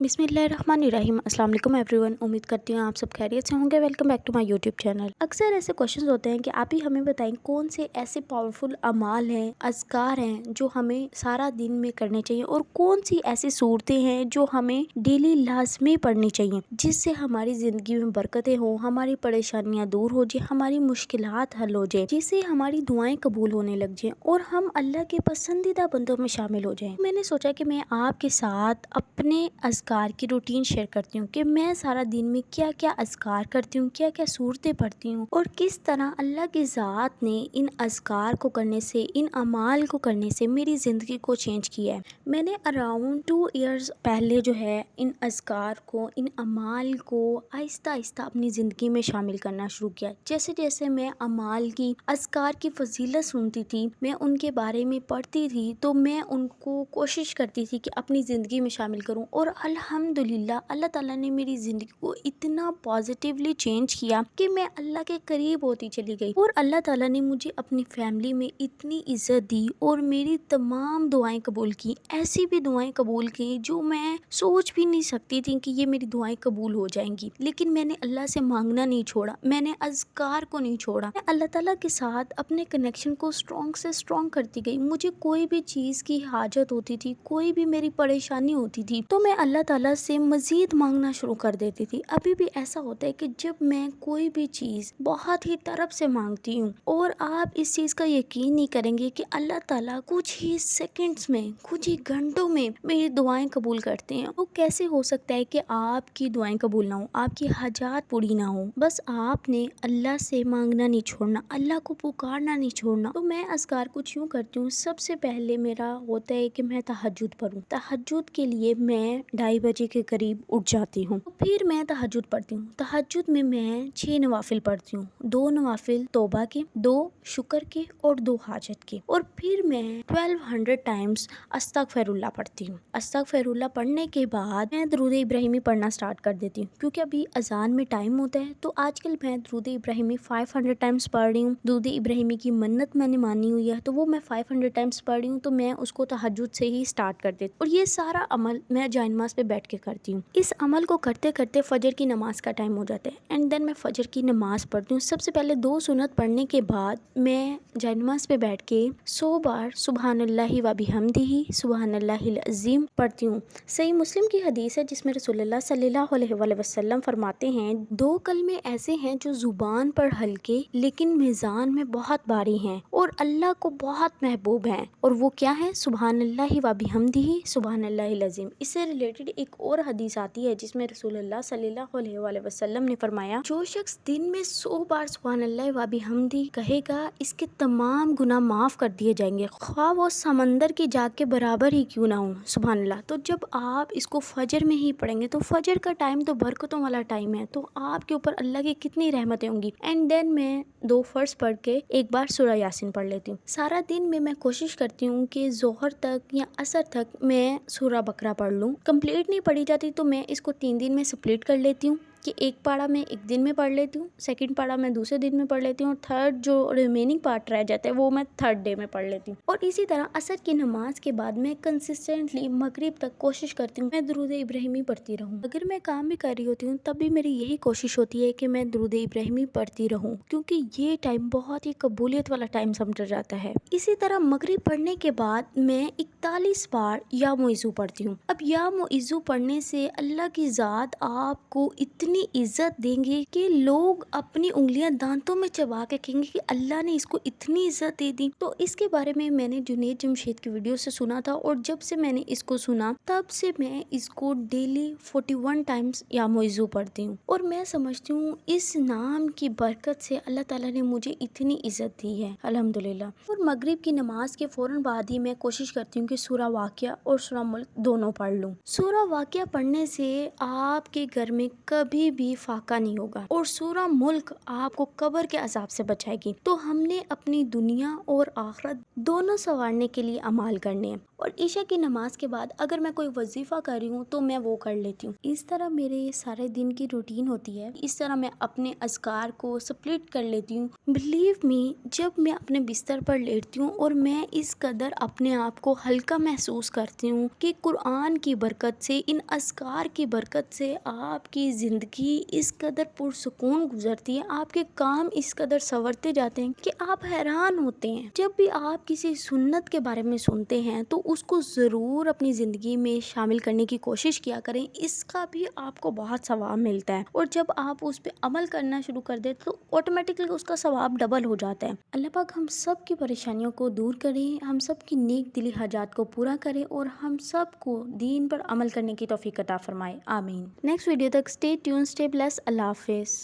बिस्मिल्लाहिर्रहमानिर्रहीम। अस्सलाम वालेकुम एवरीवन। उम्मीद करती हूँ आप सब खैरियत से होंगे। Welcome back to my YouTube channel. अक्सर ऐसे क्वेश्चंस होते हैं कि आप ही हमें बताएं कौन से ऐसे पावरफुल अमाल हैं, अज़कार हैं जो हमें सारा दिन में करने चाहिए और कौन सी ऐसी सूरतें हैं जो हमें डेली लाजमी पढ़नी चाहिए जिससे हमारी ज़िंदगी में बरकतें हो, हमारी परेशानियाँ दूर हो जाए, हमारी मुश्किलात हल हो जाए, जिससे हमारी दुआएं कबूल होने लग जाए और हम अल्लाह के पसंदीदा बंदों में शामिल हो जाएं। मैंने सोचा कि मैं आपके साथ अपने अज़कार की रूटीन शेयर करती हूँ कि मैं सारा दिन में क्या क्या अज़कार करती हूँ, क्या क्या सूरतें पढ़ती हूँ और किस तरह अल्लाह की ज़ात ने इन अज़कार को करने से, इन अमाल को करने से मेरी ज़िंदगी को चेंज किया है। मैंने अराउंड 2 इयर्स पहले जो है इन अज़कार को, इन अमाल को आहिस्ता आहिस्ता अपनी ज़िंदगी में शामिल करना शुरू किया। जैसे जैसे मैं अमाल की, अज़कार की फजीलत सुनती थी, मैं उनके बारे में पढ़ती थी, तो मैं उनको कोशिश करती थी कि अपनी ज़िंदगी में शामिल करूं और अल्हम्दुलिल्लाह अल्लाह ताला ने मेरी ज़िंदगी को इतना पॉजिटिवली चेंज किया कि मैं अल्लाह के करीब होती चली गई और अल्लाह ताला ने मुझे अपनी फैमिली में इतनी इज़्ज़त दी और मेरी तमाम दुआएं कबूल की। ऐसी भी दुआएं कबूल की जो मैं सोच भी नहीं सकती थी कि ये मेरी दुआएं कबूल हो जाएंगी, लेकिन मैंने अल्लाह से मांगना नहीं छोड़ा, मैंने अज़कार को नहीं छोड़ा। मैं अल्लाह ताला के साथ अपने कनेक्शन को स्ट्रॉन्ग से स्ट्रॉन्ग करती गई। मुझे कोई भी चीज़ की हाजत होती थी, कोई भी मेरी परेशानी होती थी तो मैं अल्लाह ताला से मज़ीद मांगना शुरू कर देती थी। अभी भी ऐसा होता है कि जब मैं कोई भी चीज़ बहुत ही तरफ से मांगती हूँ और आप इस चीज़ का यकीन नहीं करेंगे कि अल्लाह ताला कुछ ही सेकंड्स में, कुछ ही घंटों में मेरी दुआएं कबूल करते हैं। वो कैसे हो सकता है कि आपकी दुआएं कबूल ना हो, आपकी हाजात पूरी ना हो? बस आपने अल्लाह से मांगना नहीं छोड़ना, अल्लाह को पुकारना नहीं छोड़ना। तो मैं अज़कार कुछ यूँ करती हूँ। सबसे पहले मेरा होता है कि मैं तहज्जुद पढूं। तहज्जुद के लिए मैं 2:30 बजे के करीब उठ जाती हूँ, तो फिर मैं तहज्जुद पढ़ती हूँ। तहज्जुद में मैं 6 नवाफिल पढ़ती हूँ, 2 नवाफिल तौबा के, 2 शुक्र के और 2 हाजत के। और फिर मैं 1200 टाइम्स अस्तगफिरुल्लाह पढ़ती हूँ। अस्तगफिरुल्लाह पढ़ने के बाद मैं दुरूद इब्राहिमी पढ़ना स्टार्ट कर देती हूँ, क्योंकि अभी अजान में टाइम होता है। तो आजकल मैं दुरूद इब्राहिमी 500 टाइम्स पढ़ रही हूँ। दुरूद इब्राहिमी की मन्नत मैंने मानी हुई है तो वो मैं 500 टाइम्स पढ़ रही हूँ, तो मैं उसको तहज्जुद से ही स्टार्ट कर देती हूँ। और ये सारा अमल मैं जायनमाज़ पे बैठ के करती हूँ। इस अमल को करते करते फजर की नमाज का टाइम हो जाता है एंड देन मैं फजर की नमाज पढ़ती हूँ। सबसे पहले 2 सुन्नत पढ़ने के बाद मैं जायनमाज़ पे बैठ के 100 बार सुबहानल्लाहि व बिहम्दिही सुबहानल्लाहिल अज़ीम पढ़ती हूँ। सही मुस्लिम की हदीस है जिसमें रसूलुल्लाह सल्लल्लाहु अलैहि वसल्लम फरमाते हैं, 2 कलमे ऐसे हैं जो जुबान पर हल्के लेकिन मीज़ान में बहुत भारी हैं और अल्लाह को बहुत महबूब हैं। और वो क्या है? सुबहानल्लाहि व बिहम्दिही सुबहानल्लाहिल अज़ीम। इससे रिलेटेड एक और हदीस आती है जिसमें रसूलुल्लाह सल्लल्लाहु अलैहि वसल्लम ने फरमाया, जो शख्स दिन में 100 बार सुबहानल्लाहि व बिहम्दी कहेगा इसके तमाम गुनाह माफ कर दिए जाएंगे, ख्वाह वो समंदर की जाग के बराबर ही क्यों ना हो। सुबहानल्लाह। तो जब आप इसको फजर में ही पढ़ेंगे तो फजर का टाइम तो बरकतों वाला टाइम है, तो आपके ऊपर अल्लाह की कितनी रहमतें होंगी। एंड देन मैं 2 फर्ज पढ़ के एक बार सूरह यासीन पढ़ लेती हूँ। सारा दिन में मैं कोशिश करती हूँ कि जोहर तक या असर तक मैं सूरह बकरा पढ़ लूँ। कंप्लीट नहीं पढ़ी जाती तो मैं इसको 3 दिन में स्प्लिट कर लेती हूँ कि एक पारा मैं एक दिन में पढ़ लेती हूँ, सेकंड पारा मैं दूसरे दिन में पढ़ लेती हूँ और थर्ड जो रिमेनिंग पार्ट रह जाता है वो मैं थर्ड डे में पढ़ लेती हूँ। और इसी तरह असर की नमाज के बाद मैं कंसिस्टेंटली मगरिब तक कोशिश करती हूँ मैं दुरूद इब्राहिमी पढ़ती रहूँ। अगर मैं काम भी कर रही होती हूँ तब भी मेरी यही कोशिश होती है कि मैं दुरूद इब्राहिमी पढ़ती रहूँ, क्योंकि ये टाइम बहुत ही कबूलियत वाला टाइम समझा जाता है। इसी तरह मगरिब पढ़ने के बाद मैं 41 बार या मुइज़्ज़ू पढ़ती हूँ। अब या मुइज़्ज़ू पढ़ने से अल्लाह की ज़ात आपको इतनी इज्जत देंगे कि लोग अपनी उंगलियां दांतों में चबा के कहेंगे कि अल्लाह ने इसको इतनी इज्जत दे दी। तो इसके बारे में मैंने जुनैद जमशेद की वीडियो से सुना था और जब से मैंने इसको सुना तब से मैं इसको डेली 41 टाइम्स या मुइज़्ज़ू पढ़ती हूँ। और मैं समझती हूँ इस नाम की बरकत से अल्लाह ताला ने मुझे इतनी इज्जत दी है, अल्हम्दुलिल्लाह। और मगरिब की नमाज के फौरन बाद ही मैं कोशिश करती हूँ कि सूरह वाक़िया और सूरह मुल्क दोनों पढ़ लूँ। सूरह वाक़िया पढ़ने से आपके घर में कभी कभी भी फाका नहीं होगा और सूरा मुल्क आपको कब्र के अजाब से बचाएगी। तो हमने अपनी दुनिया और आखिरत दोनों संवारने के लिए अमाल करने हैं। और ईशा की नमाज के बाद अगर मैं कोई वजीफा कर रही हूँ तो मैं वो कर लेती हूँ। इस तरह मेरे ये सारे दिन की रूटीन होती है। इस तरह मैं अपने अज़कार को स्प्लिट कर लेती हूँ। बिलीव मी, जब मैं अपने बिस्तर पर लेटती हूँ और मैं इस कदर अपने आप को हल्का महसूस करती हूँ कि कुरान की बरकत से, इन अज़कार की बरकत से आपकी ज़िंदगी इस कदर पुरसुकून गुजरती है, आपके काम इस कदर संवरते जाते हैं कि आप हैरान होते हैं। जब भी आप किसी सुन्नत के बारे में सुनते हैं तो उसको ज़रूर अपनी ज़िंदगी में शामिल करने की कोशिश किया करें। इसका भी आपको बहुत सवाब मिलता है और जब आप उस पर अमल करना शुरू कर दें तो ऑटोमेटिकली उसका सवाब डबल हो जाता है। अल्लाह पाक हम सब की परेशानियों को दूर करें, हम सब की नेक दिली हाजात को पूरा करें और हम सब को दीन पर अमल करने की तौफीक अता फरमाए। आमीन। नेक्स्ट वीडियो तक स्टे ट्यून, स्टे ब्लेस। अल्लाह हाफिज़।